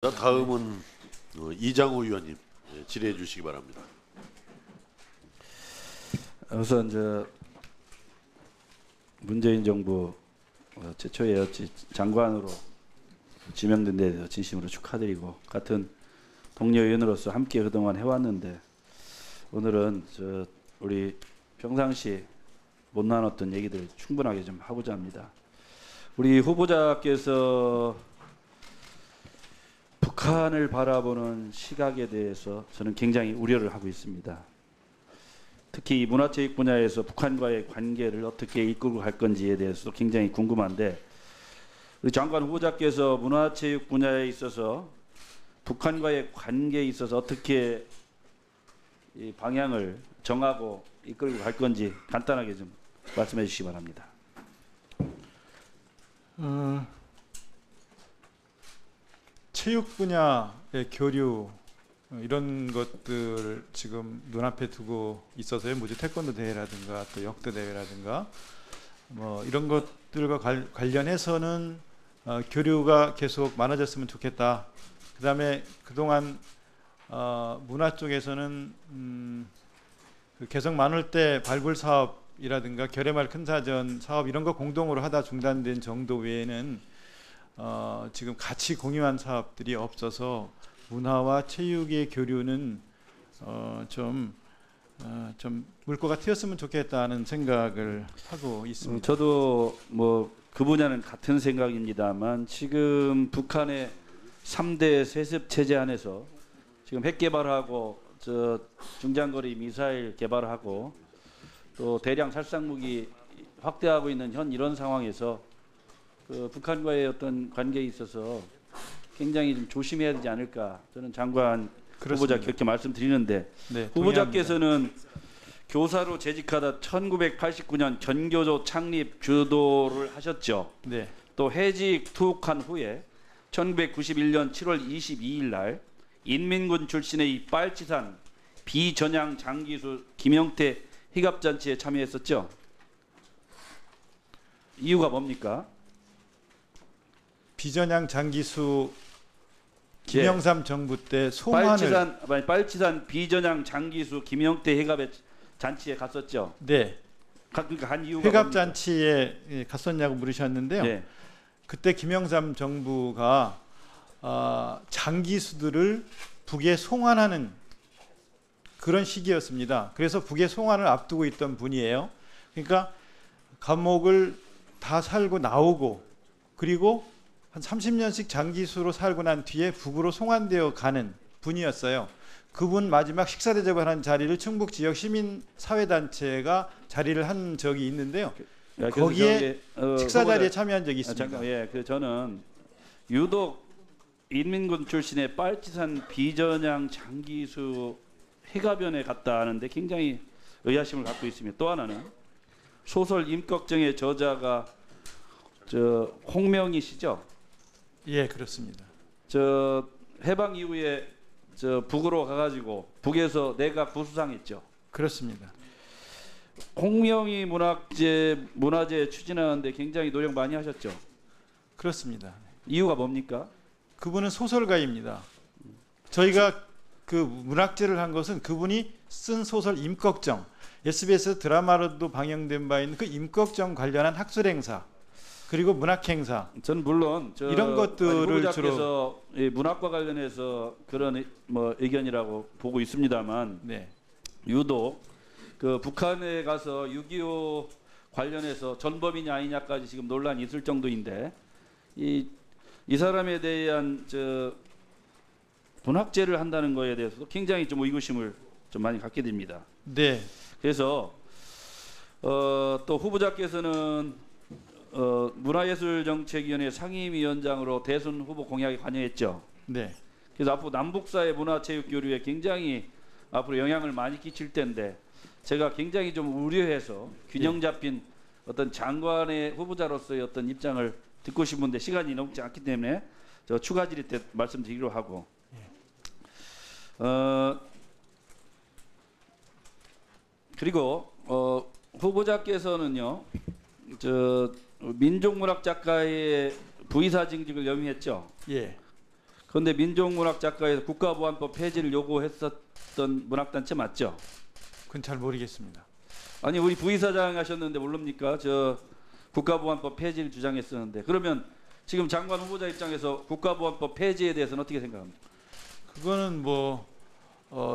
자, 다음은 이장우 의원님 질의해 주시기 바랍니다. 우선 문재인 정부 최초의 장관으로 지명된 데 대해서 진심으로 축하드리고, 같은 동료 의원으로서 함께 그동안 해왔는데 오늘은 우리 평상시 못 나눴던 얘기들 충분하게 좀 하고자 합니다. 우리 후보자께서 북한을 바라보는 시각에 대해서 저는 굉장히 우려를 하고 있습니다. 특히 문화체육 분야에서 북한과의 관계를 어떻게 이끌고 갈 건지에 대해서도 굉장히 궁금한데, 우리 장관 후보자께서 문화체육 분야에 있어서 북한과의 관계에 있어서 어떻게 이 방향을 정하고 이끌고 갈 건지 간단하게 좀 말씀해 주시기 바랍니다. 체육 분야의 교류 이런 것들 지금 눈앞에 두고 있어서요. 뭐지, 태권도 대회라든가 또 역도 대회라든가 뭐 이런 것들과 관련해서는 교류가 계속 많아졌으면 좋겠다. 그다음에 그동안 문화 쪽에서는 그 개성 많을 때 발굴 사업이라든가 결의말 큰 사전 사업 이런 거 공동으로 하다 중단된 정도 외에는 지금 같이 공유한 사업들이 없어서 문화와 체육의 교류는 좀 물꼬가 튀었으면 좋겠다는 생각을 하고 있습니다. 저도 뭐 그 분야는 같은 생각입니다만, 지금 북한의 3대 세습 체제 안에서 지금 핵 개발하고 중장거리 미사일 개발하고 또 대량 살상 무기 확대하고 있는 현 이런 상황에서 북한과의 어떤 관계에 있어서 굉장히 좀 조심해야 되지 않을까, 저는 장관 그렇습니다. 후보자 그렇게 말씀드리는데, 네, 후보자께서는 교사로 재직하다 1989년 전교조 창립 주도를 하셨죠. 네. 또 해직 투옥한 후에 1991년 7월 22일 날 인민군 출신의 이 빨치산 비전향 장기수 김영태 희갑잔치에 참여했었죠. 이유가 뭡니까? 비전향 장기수 김영삼 정부 때 빨치산 비전향 장기수 김영태 회갑의 잔치에 갔었죠. 네. 그러니까 한 이유가 회갑 뭡니까? 잔치에 갔었냐고 물으셨는데요. 네. 그때 김영삼 정부가 장기수들을 북에 송환하는 그런 시기였습니다. 그래서 북에 송환을 앞두고 있던 분이에요. 그러니까 감옥을 다 살고 나오고 그리고 한 30년씩 장기수로 살고 난 뒤에 북으로 송환되어 가는 분이었어요. 그분 마지막 식사 대접을 하는 자리를 충북 지역 시민 사회단체가 자리를 한 적이 있는데요. 거기에 식사 자리에 참여한 적이 있습니다. 저는 유독 인민군 출신의 빨치산 비전향 장기수 회갑연에 갔다 하는데 굉장히 의아심을 갖고 있습니다. 또 하나는 소설 임꺽정의 저자가 홍명희시죠? 예, 그렇습니다. 해방 이후에 북으로 가가지고 북에서 내가 구수상했죠. 그렇습니다. 홍명희 문화재 추진하는데 굉장히 노력 많이 하셨죠. 그렇습니다. 이유가 뭡니까? 그분은 소설가입니다. 저희가 그 문학제를 한 것은 그분이 쓴 소설 임꺽정, SBS 드라마로도 방영된 바 있는 그 임꺽정 관련한 학술 행사 그리고 문학 행사. 저는 물론 이런 것들을 주로 문학과 관련해서 그런 뭐 의견이라고 보고 있습니다만, 네. 유독 그 북한에 가서 6.25 관련해서 전범이냐 아니냐까지 지금 논란이 있을 정도인데, 이 사람에 대한 문학제를 한다는 거에 대해서도 굉장히 좀 의구심을 좀 많이 갖게 됩니다. 네. 그래서 또 후보자께서는 문화예술정책위원회 상임위원장으로 대선 후보 공약에 관여했죠. 네. 그래서 앞으로 남북사의 문화체육교류에 굉장히 앞으로 영향을 많이 끼칠 텐데, 제가 굉장히 좀 우려해서 균형 잡힌 어떤 장관의 후보자로서의 어떤 입장을 듣고 싶은데 시간이 넘지 않기 때문에 저 추가 질의 때 말씀드리기로 하고, 그리고 후보자께서는요, 민족문학 작가의 부의사 징직을 염유했죠. 예. 그런데 민족문학작가에서 국가보안법 폐지를 요구했었던 문학단체 맞죠? 그건 잘 모르겠습니다. 아니 우리 부의사장 하셨는데 모릅니까? 저 국가보안법 폐지를 주장했었는데 그러면 지금 장관 후보자 입장에서 국가보안법 폐지에 대해서는 어떻게 생각합니까? 그거는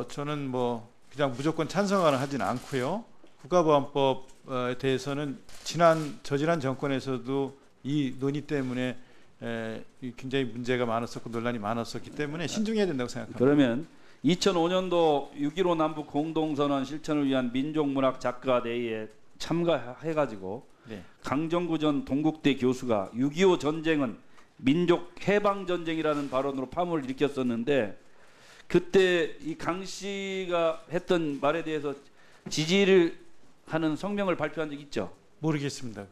저는 그냥 무조건 찬성을 하진 않고요. 국가보안법에 대해서는 저지난 정권에서도 이 논의 때문에 굉장히 문제가 많았었고 논란이 많았었기 때문에 신중해야 된다고 생각합니다. 그러면 2005년도 6.15 남북 공동선언 실천을 위한 민족문학작가대회에 참가해가지고 네. 강정구 전 동국대 교수가 6.25 전쟁은 민족 해방 전쟁이라는 발언으로 파문을 일으켰었는데 그때 이 강 씨가 했던 말에 대해서 지지를 하는 성명을 발표한 적 있죠? 모르겠습니다.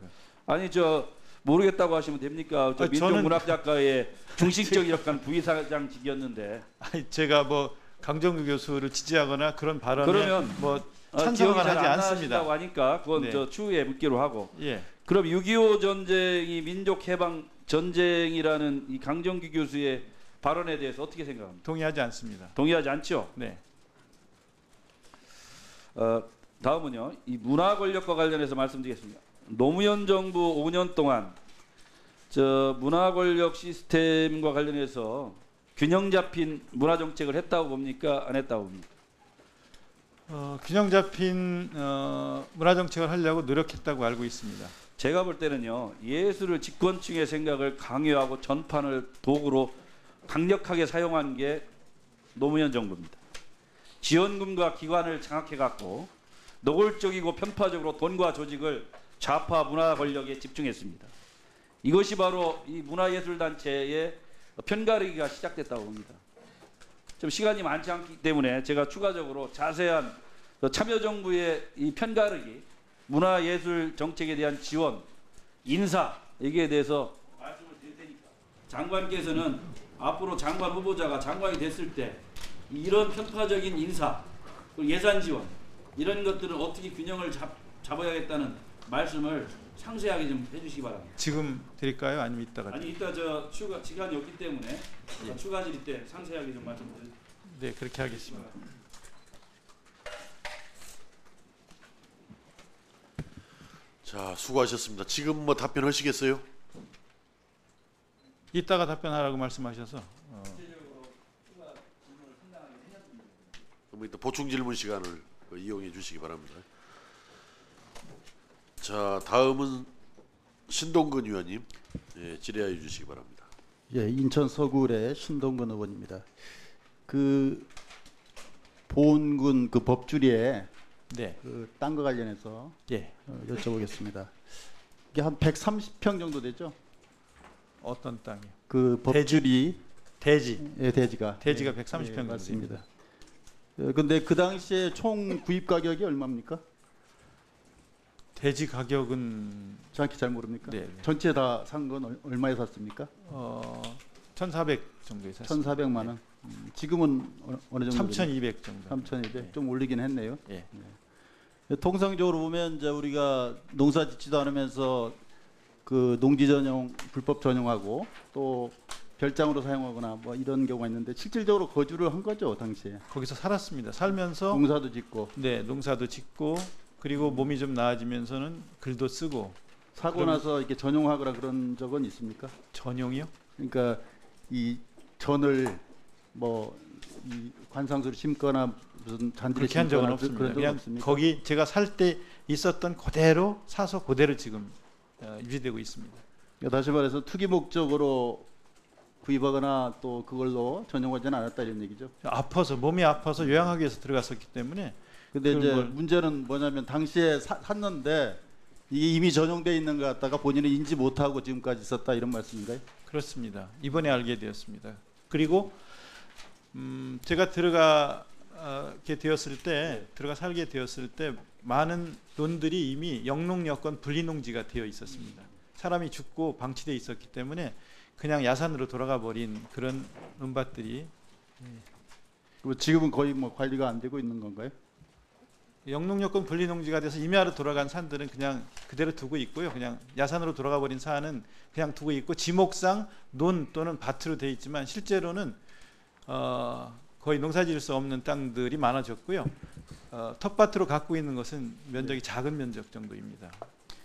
아니 저 모르겠다고 하시면 됩니까? 저 민족문학작가의 중심적 역할 부의사장직이었는데. 아니, 제가 강정구 교수를 지지하거나 그런 발언에 그러면 찬성을 기억이 하지 잘 안 않습니다. 나신다고 하니까 그건 네. 저 추후에 묻기로 하고. 예. 그럼 6.25 전쟁이 민족 해방 전쟁이라는 이 강정규 교수의 발언에 대해서 어떻게 생각합니까? 동의하지 않습니다. 동의하지 않죠? 네. 다음은요. 이 문화 권력과 관련해서 말씀드리겠습니다. 노무현 정부 5년 동안 저 문화 권력 시스템과 관련해서 균형 잡힌 문화 정책을 했다고 봅니까? 안 했다고 봅니까? 균형 잡힌 문화 정책을 하려고 노력했다고 알고 있습니다. 제가 볼 때는요. 예술을 집권층의 생각을 강요하고 전파를 도구로 강력하게 사용한 게 노무현 정부입니다. 지원금과 기관을 장악해 갖고 노골적이고 편파적으로 돈과 조직을 좌파 문화 권력에 집중했습니다. 이것이 바로 이 문화예술단체의 편가르기가 시작됐다고 봅니다. 좀 시간이 많지 않기 때문에 제가 추가적으로 자세한 참여정부의 이 편가르기, 문화예술 정책에 대한 지원, 인사 여기에 대해서 말씀을 드릴 테니까 장관께서는 앞으로 장관 후보자가 장관이 됐을 때 이런 편파적인 인사, 그리고 예산 지원 이런 것들은 어떻게 균형을 잡아야겠다는 말씀을 상세하게 좀 해주시기 바랍니다. 지금 드릴까요? 아니면 이따가? 아니 이따 저 추가 시간이 없기 때문에 추가 질의 때 상세하게 좀 말씀드릴게요. 네, 그렇게 하겠습니다. 자, 수고하셨습니다. 지금 답변하시겠어요? 이따가 답변하라고 말씀하셔서 그럼 일단 보충 질문 시간을 이용해 주시기 바랍니다. 자, 다음은 신동근 의원님 질의하여 주시기 바랍니다. 예, 인천 서구의 신동근 의원입니다. 그 보은군 그 법주리에 네, 그 땅과 관련해서 예, 여쭤보겠습니다. 이게 한 130평 정도 되죠? 어떤 땅이요? 그 법주리 대지. 대지가 대지가 130평 정도 맞습니다. 근데 그 당시에 총 구입 가격이 얼마입니까? 대지 가격은 정확히 잘 모릅니까? 네. 전체 다 산 건 얼마에 샀습니까? 1,400 정도에 샀습니다. 1,400만 원. 지금은 어느 정도? 3,200 정도. 3,200. 네. 좀 올리긴 했네요. 예. 통상적으로 보면 이제 우리가 농사 짓지도 않으면서 그 농지 전용 불법 전용하고 또 별장으로 사용하거나 뭐 이런 경우가 있는데 실질적으로 거주를 한 거죠 당시에. 거기서 살았습니다. 살면서 농사도 짓고 농사도 짓고 그리고 몸이 좀 나아지면서는 글도 쓰고. 사고 그럼- 나서 이렇게 전용하거나 그런 적은 있습니까? 전용이요? 그러니까 이 전을 뭐 이 관상수를 심거나 무슨 잔디를 그렇게 한 적은 심거나 없습니다. 그런 적은 그냥 없습니까? 거기 제가 살 때 있었던 그대로 사서 그대로 지금 유지되고 있습니다. 그러니까 다시 말해서 투기 목적으로 구입하거나 또 그걸로 전용하지는 않았다 이런 얘기죠. 몸이 아파서 요양하기 위해서 들어갔었기 때문에. 근데 그걸 이제 뭘- 문제는 뭐냐면 당시에 샀는데 이게 이미 전용돼 있는 것 같다가 본인은 인지 못하고 지금까지 있었다 이런 말씀인가요? 그렇습니다. 이번에 알게 되었습니다. 그리고 제가 들어가 살게 되었을 때 많은 논들이 이미 영농여건 분리농지가 되어 있었습니다. 사람이 죽고 방치되어 있었기 때문에 그냥 야산으로 돌아가 버린 그런 논밭들이. 그리고 지금은 거의 뭐 관리가 안 되고 있는 건가요? 영농여권 분리농지가 돼서 임야로 돌아간 산들은 그냥 그대로 두고 있고요. 그냥 야산으로 돌아가 버린 산은 그냥 두고 있고 지목상 논 또는 밭으로 돼 있지만 실제로는 거의 농사지을 수 없는 땅들이 많아졌고요. 텃밭으로 갖고 있는 것은 면적이 작은 면적 정도입니다.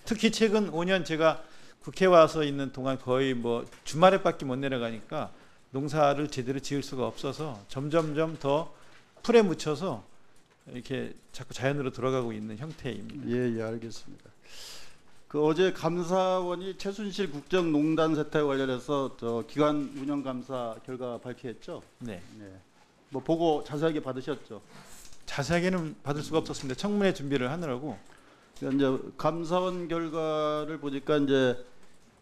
특히 최근 5년 제가 국회 와서 있는 동안 거의 뭐 주말에밖에 못 내려가니까 농사를 제대로 지을 수가 없어서 점점점 더 풀에 묻혀서 이렇게 자꾸 자연으로 돌아가고 있는 형태입니다. 예, 알겠습니다. 그 어제 감사원이 최순실 국정농단 사태 관련해서 저 기관 운영 감사 결과 발표했죠. 네. 네. 뭐 보고 자세하게 받으셨죠. 자세하게는 받을 수가 없었습니다. 청문회 준비를 하느라고. 그러니까 이제 감사원 결과를 보니까 이제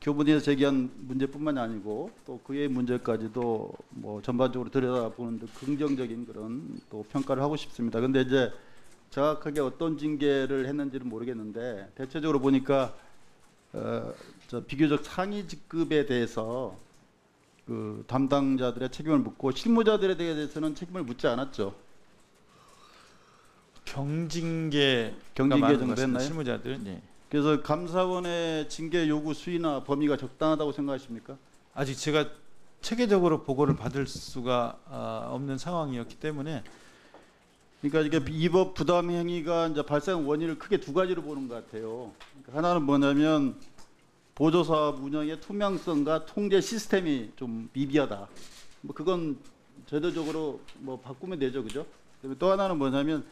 교문에서 제기한 문제뿐만이 아니고 또 그의 문제까지도 뭐 전반적으로 들여다보는 데 긍정적인 그런 또 평가를 하고 싶습니다. 근데 이제 정확하게 어떤 징계를 했는지는 모르겠는데 대체적으로 보니까 저 비교적 상위 직급에 대해서 그 담당자들의 책임을 묻고 실무자들에 대해서는 책임을 묻지 않았죠. 경징계 정도 했나요? 실무자들. 네. 그래서 감사원의 징계 요구 수위나 범위가 적당하다고 생각하십니까? 아직 제가 체계적으로 보고를 받을 수가 없는 상황이었기 때문에 그러니까 이게 위법 부당 행위가 이제 발생 원인을 크게 두 가지로 보는 것 같아요. 그러니까 하나는 뭐냐면 보조사업 운영의 투명성과 통제 시스템이 좀 미비하다. 뭐 그건 제도적으로 뭐 바꾸면 되죠, 그죠? 그다음에 또 하나는 뭐냐면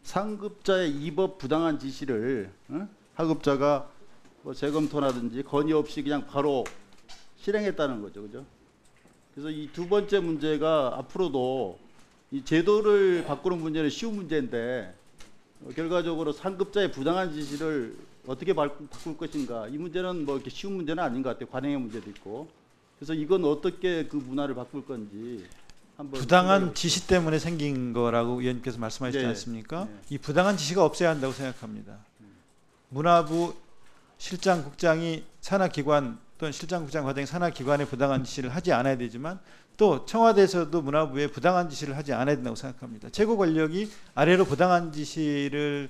상급자의 위법 부당한 지시를 하급자가 뭐 재검토라든지 건의 없이 그냥 바로 실행했다는 거죠, 그죠? 그래서 이 두 번째 문제가 앞으로도 이 제도를 바꾸는 문제는 쉬운 문제인데 결과적으로 상급자의 부당한 지시를 어떻게 바꿀 것인가, 이 문제는 뭐 이렇게 쉬운 문제는 아닌 것 같아요. 관행의 문제도 있고. 그래서 이건 어떻게 그 문화를 바꿀 건지 한번 부당한 지시 때문에 생긴 거라고 의원님께서 말씀하시지 네. 않습니까? 네. 이 부당한 지시가 없어야 한다고 생각합니다. 문화부 실장국장이 산하기관 또는 실장국장 과정의 산하기관에 부당한 지시를 하지 않아야 되지만 또 청와대에서도 문화부에 부당한 지시를 하지 않아야 된다고 생각합니다. 최고 권력이 아래로 부당한 지시를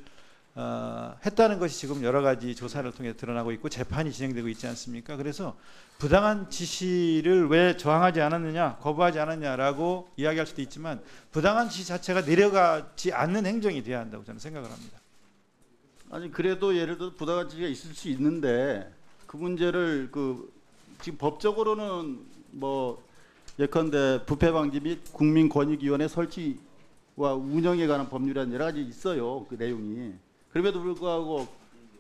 했다는 것이 지금 여러 가지 조사를 통해 드러나고 있고 재판이 진행되고 있지 않습니까? 그래서 부당한 지시를 왜 저항하지 않았느냐, 거부하지 않았냐라고 이야기할 수도 있지만 부당한 지시 자체가 내려가지 않는 행정이 돼야 한다고 저는 생각을 합니다. 아니 그래도 예를 들어 부당한 지시가 있을 수 있는데 그 문제를 그 지금 법적으로는 뭐 예컨대 부패방지 및 국민권익위원회 설치와 운영에 관한 법률이라는 여러 가지 있어요. 그 내용이. 그럼에도 불구하고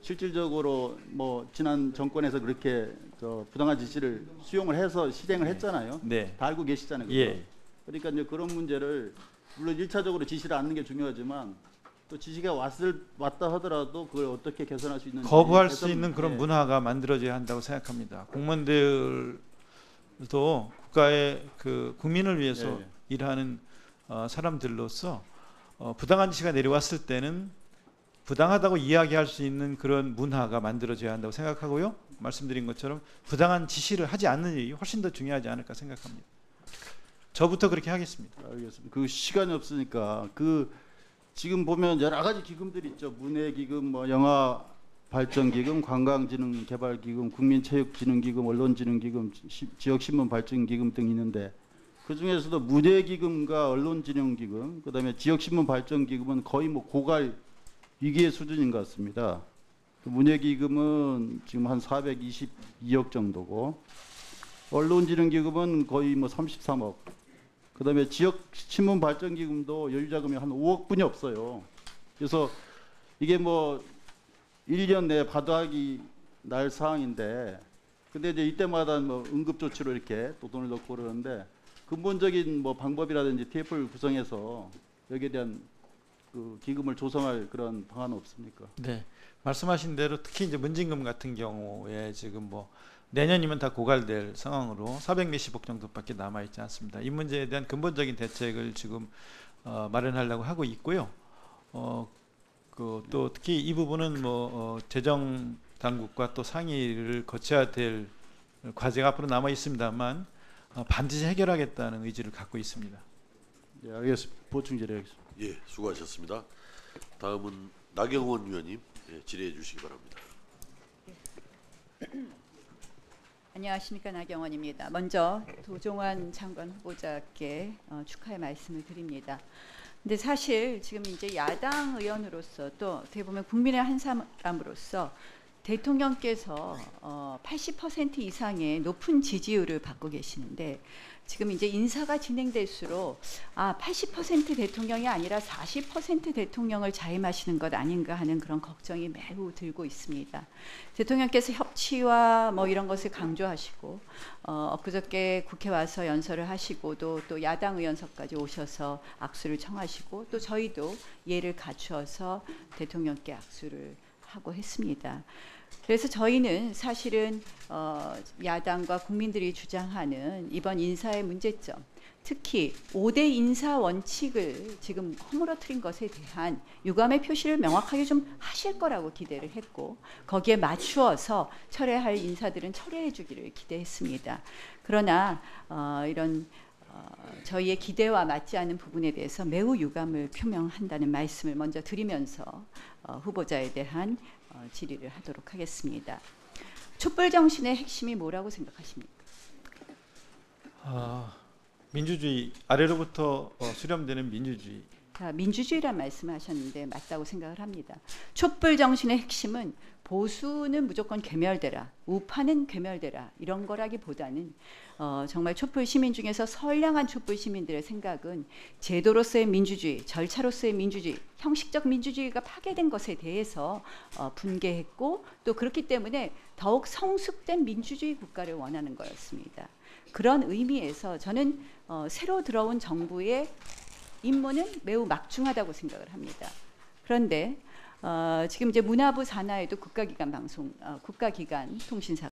실질적으로 뭐 지난 정권에서 그렇게 저 부당한 지시를 수용을 해서 실행을 했잖아요. 네. 다 알고 계시잖아요. 그죠? 예. 그러니까 이제 그런 문제를 물론 1차적으로 지시를 않는 게 중요하지만 또 지시가 왔다 하더라도 그걸 어떻게 개선할 수 있는지 거부할 수 있는 그런 예. 문화가 만들어져야 한다고 생각합니다. 공무원들도 국가의 그 국민을 위해서 예. 일하는 사람들로서 부당한 지시가 내려왔을 때는 부당하다고 이야기할 수 있는 그런 문화가 만들어져야 한다고 생각하고요. 말씀드린 것처럼 부당한 지시를 하지 않는 일이 훨씬 더 중요하지 않을까 생각합니다. 저부터 그렇게 하겠습니다. 알겠습니다. 그 시간이 없으니까 그 지금 보면 여러 가지 기금들이 있죠. 문해기금, 뭐 영화발전기금, 관광진흥개발기금, 국민체육진흥기금, 언론진흥기금, 지역신문발전기금 등이 있는데 그 중에서도 문해기금과 언론진흥기금, 그다음에 지역신문발전기금은 거의 뭐 고갈 위기의 수준인 것 같습니다. 문해기금은 지금 한 422억 정도고 언론진흥기금은 거의 뭐 33억. 그다음에 지역신문발전기금도 여유자금이 한 5억 분이 없어요. 그래서 이게 뭐 1년 내에 받아하기 날 사항인데 근데 이제 이때마다 뭐 응급조치로 이렇게 또 돈을 넣고 그러는데 근본적인 뭐 방법이라든지 TF를 구성해서 여기에 대한 그 기금을 조성할 그런 방안은 없습니까? 네, 말씀하신 대로 특히 이제 문진금 같은 경우에 지금 뭐 내년이면 다 고갈될 상황으로 400몇십억 정도밖에 남아 있지 않습니다. 이 문제에 대한 근본적인 대책을 지금 마련하려고 하고 있고요. 그 또 특히 이 부분은 뭐 재정 당국과 또 상의를 거쳐야 될 과제가 앞으로 남아 있습니다만 반드시 해결하겠다는 의지를 갖고 있습니다. 예, 알겠습니다. 보충 질의하겠습니다. 예, 수고하셨습니다. 다음은 나경원 위원님 질의해 주시기 바랍니다. 안녕하십니까, 나경원입니다. 먼저 도종환 장관 후보자께 축하의 말씀을 드립니다. 근데 사실 지금 이제 야당 의원으로서 또 어떻게 보면 국민의 한 사람으로서 대통령께서 80% 이상의 높은 지지율을 받고 계시는데 지금 이제 인사가 진행될수록 80% 대통령이 아니라 40% 대통령을 자임하시는 것 아닌가 하는 그런 걱정이 매우 들고 있습니다. 대통령께서 협치와 뭐 이런 것을 강조하시고 엊그저께 국회 와서 연설을 하시고 또 야당 의원석까지 오셔서 악수를 청하시고 또 저희도 예를 갖추어서 대통령께 악수를 하고 했습니다. 그래서 저희는 사실은 야당과 국민들이 주장하는 이번 인사의 문제점, 특히 5대 인사 원칙을 지금 허물어뜨린 것에 대한 유감의 표시를 명확하게 좀 하실 거라고 기대를 했고 거기에 맞추어서 철회할 인사들은 철회해 주기를 기대했습니다. 그러나 이런 저희의 기대와 맞지 않은 부분에 대해서 매우 유감을 표명한다는 말씀을 먼저 드리면서 후보자에 대한 질의를 하도록 하겠습니다. 촛불 정신의 핵심이 뭐라고 생각하십니까? 민주주의, 아래로부터 수렴되는 민주주의. 민주주의란 말씀을 하셨는데 맞다고 생각을 합니다. 촛불 정신의 핵심은 보수는 무조건 괴멸되라, 우파는 괴멸되라 이런 거라기보다는 정말 촛불 시민 중에서 선량한 촛불 시민들의 생각은 제도로서의 민주주의, 절차로서의 민주주의, 형식적 민주주의가 파괴된 것에 대해서 분개했고 또 그렇기 때문에 더욱 성숙된 민주주의 국가를 원하는 거였습니다. 그런 의미에서 저는 새로 들어온 정부의 임무는 매우 막중하다고 생각을 합니다. 그런데 지금 이제 문화부 산하에도 국가기관 통신사